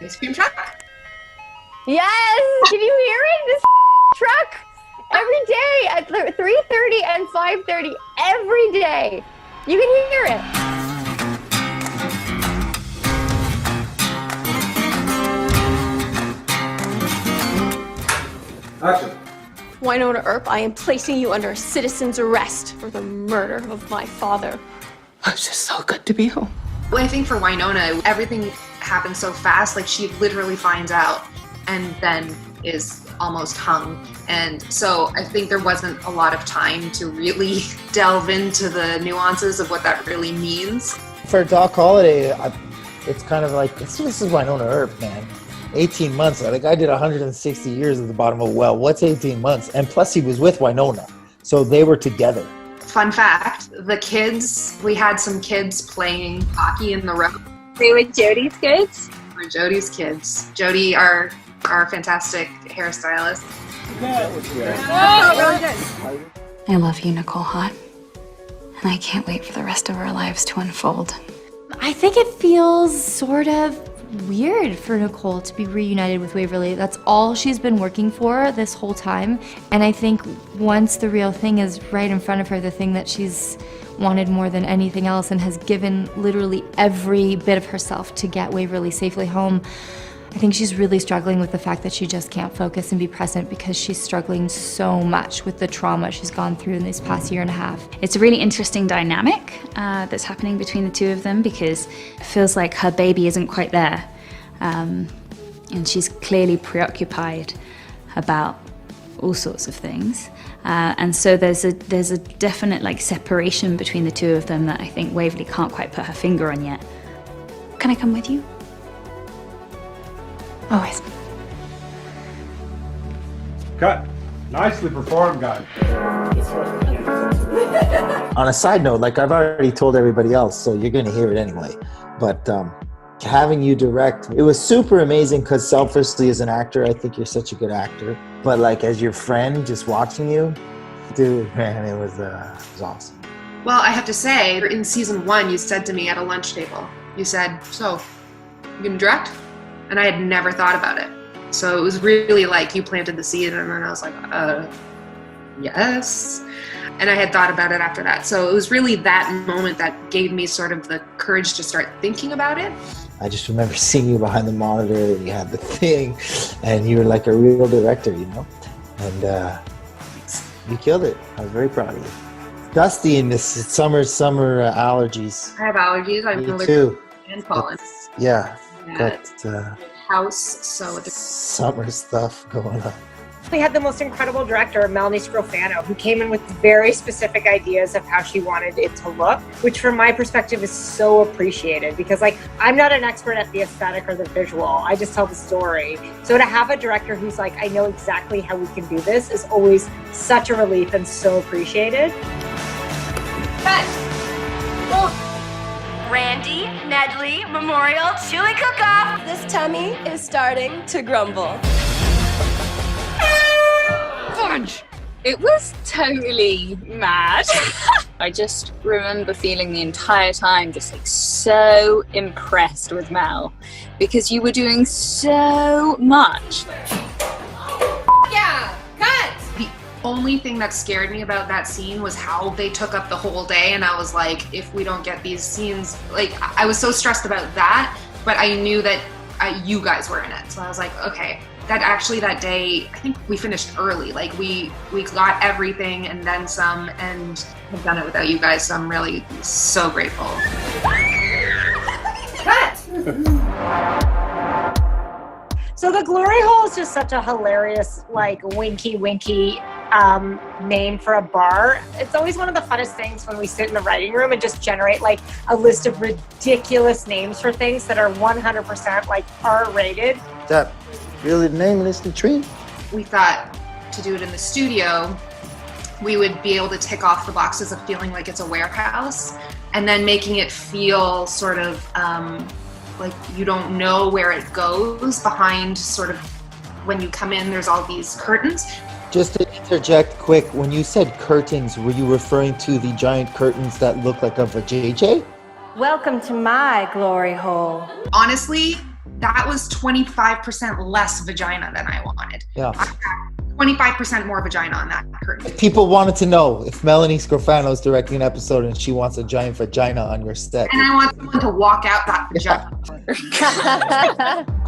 Ice cream truck. Yes! Can you hear it? This truck every day at 3:30 and 5:30 every day. You can hear it. Action. Winona Earp, I am placing you under citizen's arrest for the murder of my father. It's just so good to be home. Well, I think for Winona, everything happens so fast. Like, she literally finds out and then is almost hung. And so I think there wasn't a lot of time to really delve into the nuances of what that really means. For Doc Holliday, it's kind of like, this is Winona Earp, man. 18 months, like I did 160 years at the bottom of a well. What's 18 months? And plus he was with Winona, so they were together. Fun fact, the kids, we had some kids playing hockey in the road. They were Jody's kids? They were Jody's kids. Jody, our fantastic hairstylist. I love you, Nicole Hott, and I can't wait for the rest of our lives to unfold. I think it feels sort of weird for Nicole to be reunited with Waverly. That's all she's been working for this whole time. And I think once the real thing is right in front of her, the thing that she's wanted more than anything else and has given literally every bit of herself to get Waverly safely home, I think she's really struggling with the fact that she just can't focus and be present because she's struggling so much with the trauma she's gone through in this past year and a half. It's a really interesting dynamic that's happening between the two of them because it feels like her baby isn't quite there. And she's clearly preoccupied about all sorts of things. And so there's a definite like separation between the two of them that I think Waverly can't quite put her finger on yet. Can I come with you? Always. Cut. Nicely performed, guys. On a side note, like I've already told everybody else, so you're gonna hear it anyway, but having you direct, it was super amazing because selfishly as an actor, I think you're such a good actor, but like as your friend, just watching you, dude, man, it was awesome. Well, I have to say, in season 1, you said to me at a lunch table, you said, so, you gonna direct? And I had never thought about it. So it was really like you planted the seed and then I was like, yes. And I had thought about it after that. So it was really that moment that gave me sort of the courage to start thinking about it. I just remember seeing you behind the monitor and you had the thing and you were like a real director, you know? And you killed it. I was very proud of you. Dusty in this summer allergies. I have allergies. I'm Me too. And pollen. Yeah. Got house, so the summer stuff going on. We had the most incredible director, Melanie Scrofano, who came in with very specific ideas of how she wanted it to look, which from my perspective is so appreciated because like I'm not an expert at the aesthetic or the visual, I just tell the story. So to have a director who's like, I know exactly how we can do this is always such a relief and so appreciated. Cut! Oh. Randy Medley Memorial Chili Cook-Off. This tummy is starting to grumble. Fudge! It was totally mad. I just remember feeling the entire time just like so impressed with Mel because you were doing so much. Yeah, cut! The only thing that scared me about that scene was how they took up the whole day, and I was like, if we don't get these scenes, like I was so stressed about that, but I knew that you guys were in it, so I was like, okay. That day, I think we finished early. Like we got everything and then some, and I've done it without you guys, so I'm really so grateful. Cut! So the glory hole is just such a hilarious, like winky name for a bar. It's always one of the funnest things when we sit in the writing room and just generate like a list of ridiculous names for things that are 100% like R-rated. Is that really the name of this tree? We thought to do it in the studio, we would be able to tick off the boxes of feeling like it's a warehouse and then making it feel sort of like you don't know where it goes behind sort of when you come in, there's all these curtains. Just to interject quick, when you said curtains, were you referring to the giant curtains that look like a vajayjay? Welcome to my glory hole. Honestly, that was 25% less vagina than I wanted. Yeah. I got 25% more vagina on that curtain. People wanted to know if Melanie Scrofano is directing an episode and she wants a giant vagina on your set. And I want someone to walk out that vagina.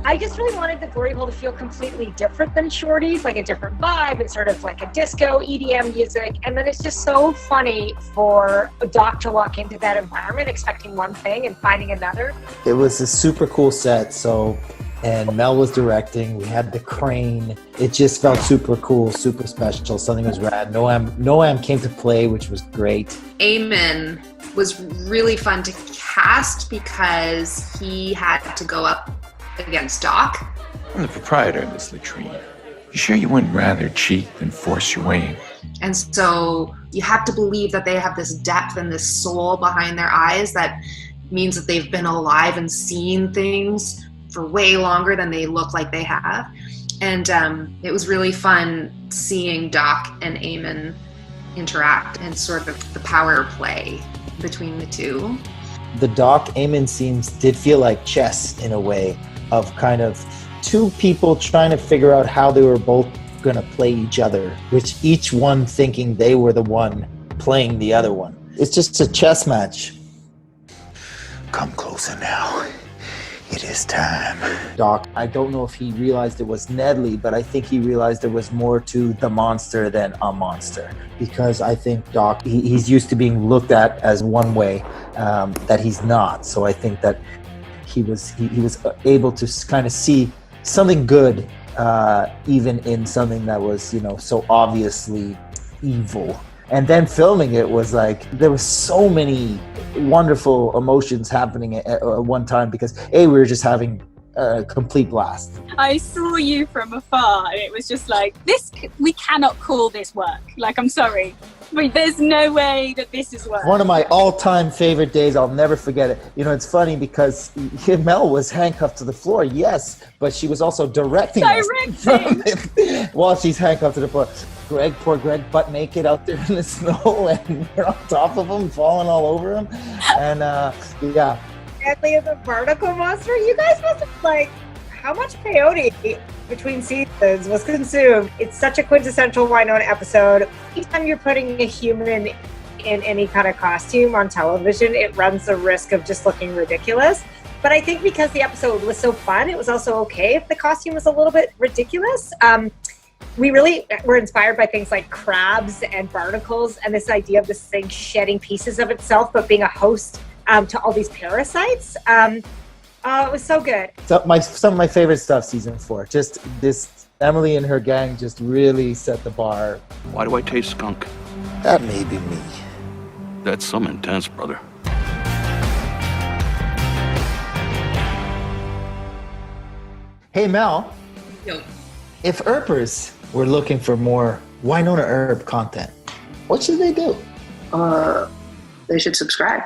I just really wanted the glory hole to feel completely different than Shorty's, like a different vibe and sort of like a disco EDM music. And then it's just so funny for Doc to walk into that environment expecting one thing and finding another. It was a super cool set, and Mel was directing. We had the crane. It just felt super cool, super special. Something was rad. Noam came to play, which was great. Eamon was really fun to cast because he had to go up against Doc. I'm the proprietor of this latrine. You sure you wouldn't rather cheat than force your way in? And so you have to believe that they have this depth and this soul behind their eyes that means that they've been alive and seen things for way longer than they look like they have. And it was really fun seeing Doc and Eamon interact and sort of the power play between the two. The Doc Eamon scenes did feel like chess in a way, of kind of two people trying to figure out how they were both going to play each other, which each one thinking they were the one playing the other one. It's just a chess match. Come closer now. It is time. Doc, I don't know if he realized it was Nedley, but I think he realized there was more to the monster than a monster. Because I think Doc, he's used to being looked at as one way, that he's not. So I think that he was able to kind of see something good, even in something that was, so obviously evil. And then filming it was like, there was so many wonderful emotions happening at one time because we were just having a complete blast. I saw you from afar and it was just like, we cannot call this work. Like, I'm sorry, but there's no way that this is work. One of my all-time favorite days, I'll never forget it. It's funny because Mel was handcuffed to the floor, yes, but she was also directing us while she's handcuffed to the floor. Poor Greg, butt naked out there in the snow, and we're on top of him, falling all over him, and yeah. Deadly as a barnacle monster. You guys must have how much peyote between seasons was consumed? It's such a quintessential Winona episode. Anytime you're putting a human in any kind of costume on television, it runs the risk of just looking ridiculous. But I think because the episode was so fun, it was also okay if the costume was a little bit ridiculous. We really were inspired by things like crabs and barnacles and this idea of this thing shedding pieces of itself, but being a host to all these parasites. It was so good. Some of my favorite stuff, season 4. Just this, Emily and her gang just really set the bar. Why do I taste skunk? That may be me. That's some intense, brother. Hey, Mel. Yo. If Earpers were looking for more Winona Earp content, what should they do? They should subscribe.